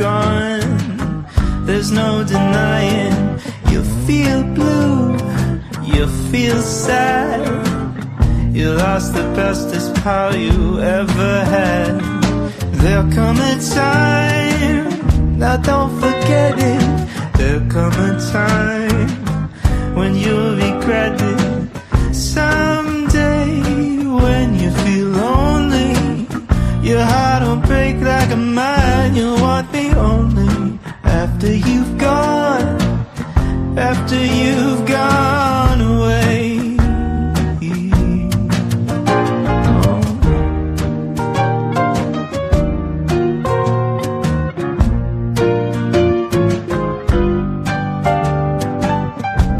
gone. There's no denying. You feel blue, you feel sad. You lost the bestest pal you ever had. There'll come a time, now don't forget it. There'll come a time when you'll regret it. Someday when you feel lonely, your heart will break like a mine. You'll want me only after you've gone, after you